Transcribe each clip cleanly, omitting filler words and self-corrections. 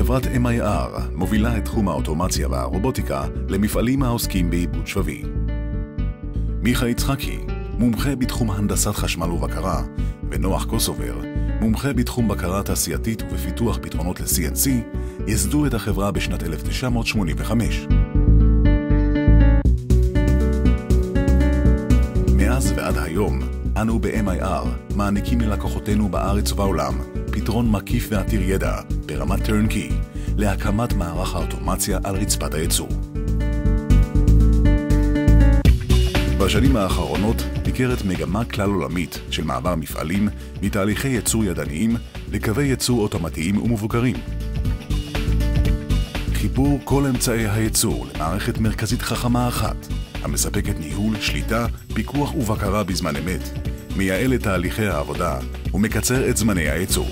חברת MIR מובילה את תחום האוטומציה והרובוטיקה למפעלים העוסקים בעיבוד שבבי. מיכה יצחקי, מומחה בתחום הנדסת חשמל ובקרה, ונוח קוסובר, מומחה בתחום בקרה תעשייתית ובפיתוח פתרונות ל-CNC, ייסדו את החברה בשנת 1985. מאז ועד היום, אנו ב-MIR מעניקים ללקוחותינו בארץ ובעולם פתרון מקיף ועתיר ידע ברמת טרנקי להקמת מערך האוטומציה על רצפת הייצור. בשנים האחרונות ניכרת מגמה כלל עולמית של מעבר מפעלים מתהליכי ייצור ידניים לקווי ייצור אוטומטיים ומבוקרים. חיבור כל אמצעי הייצור למערכת מרכזית חכמה אחת, המספקת ניהול, שליטה, פיקוח ובקרה בזמן אמת, מייעל את תהליכי העבודה ומקצר את זמני הייצור.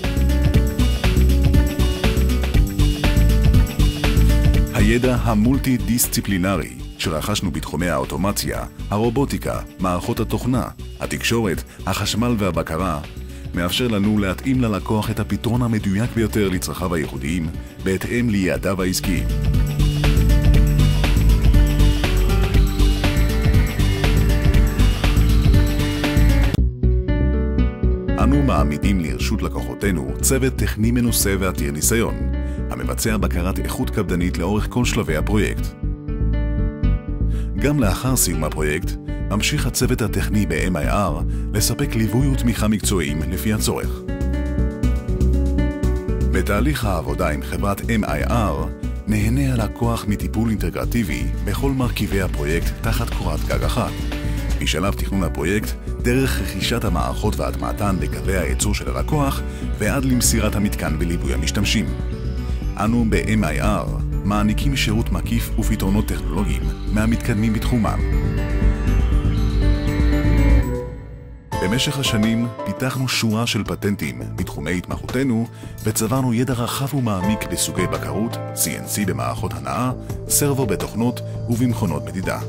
הידע המולטי-דיסציפלינרי שרכשנו בתחומי האוטומציה, הרובוטיקה, מערכות התוכנה, התקשורת, החשמל והבקרה, מאפשר לנו להתאים ללקוח את הפתרון המדויק ביותר לצרכיו הייחודיים, בהתאם ליעדיו העסקיים. אנו מעמידים לרשות לקוחותינו צוות טכני מנוסה ועתיר ניסיון, המבצע בקרת איכות קפדנית לאורך כל שלבי הפרויקט. גם לאחר סיום הפרויקט, ממשיך הצוות הטכני ב-MIR לספק ליווי ותמיכה מקצועיים לפי הצורך. בתהליך העבודה עם חברת MIR, נהנה הלקוח מטיפול אינטגרטיבי בכל מרכיבי הפרויקט תחת קורת גג אחת. משלב תכנון הפרויקט, דרך רכישת המערכות והטמעתן בקווי הייצור של הלקוח, ועד למסירת המתקן וליווי המשתמשים. אנו ב-MIR מעניקים שירות מקיף ופתרונות טכנולוגיים מהמתקדמים בתחומם. במשך השנים פיתחנו שורה של פטנטים בתחומי התמחותנו וצברנו ידע רחב ומעמיק בסוגי בקרות, CNC במערכות הנעה, סרבו בתוכנות ובמכונות מדידה.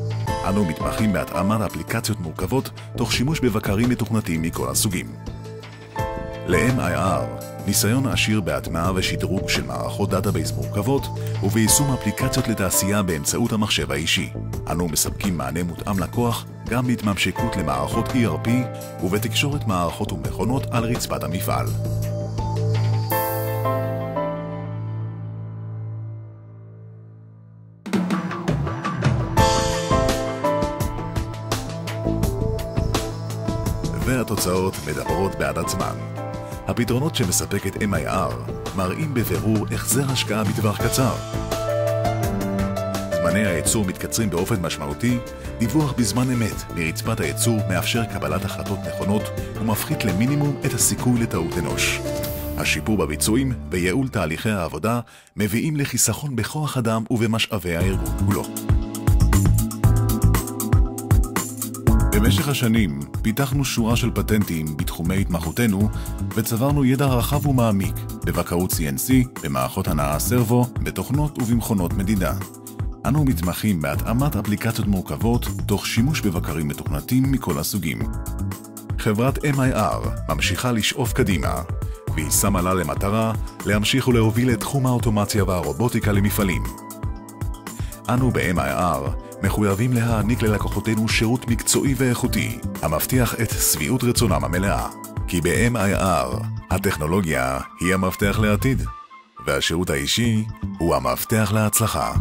אנו מתמחים בהתאמת אפליקציות מורכבות תוך שימוש בבקרים מתוכנתים מכל הסוגים. ל-MIR ניסיון עשיר בהטמעה ושדרוג של מערכות דאטאבייס מורכבות וביישום אפליקציות לתעשייה באמצעות המחשב האישי. אנו מספקים מענה מותאם לקוח גם בהתממשקות למערכות ERP ובתקשורת מערכות ומכונות על רצפת המפעל. והתוצאות מדברות בעד עצמן. הפתרונות שמספקת MIR מראים בבירור החזר השקעה בטווח קצר. זמני הייצור מתקצרים באופן משמעותי, דיווח בזמן אמת מרצפת הייצור מאפשר קבלת החלטות נכונות ומפחית למינימום את הסיכוי לטעות אנוש. השיפור בביצועים וייעול תהליכי העבודה מביאים לחיסכון בכוח אדם ובמשאבי הארגון כולו. במשך השנים פיתחנו שורה של פטנטים בתחומי התמחותנו וצברנו ידע רחב ומעמיק בבקרות CNC, במערכות הנעה סרבו, בתוכנות ובמכונות מדידה. אנו מתמחים בהתאמת אפליקציות מורכבות תוך שימוש בבקרים מתוכנתים מכל הסוגים. חברת MIR ממשיכה לשאוף קדימה והיא שמה לה למטרה להמשיך ולהוביל את תחום האוטומציה והרובוטיקה למפעלים. אנו ב-MIR מחויבים להעניק ללקוחותינו שירות מקצועי ואיכותי, המבטיח את שביעות רצונם המלאה. כי ב-MIR הטכנולוגיה היא המפתח לעתיד, והשירות האישי הוא המפתח להצלחה.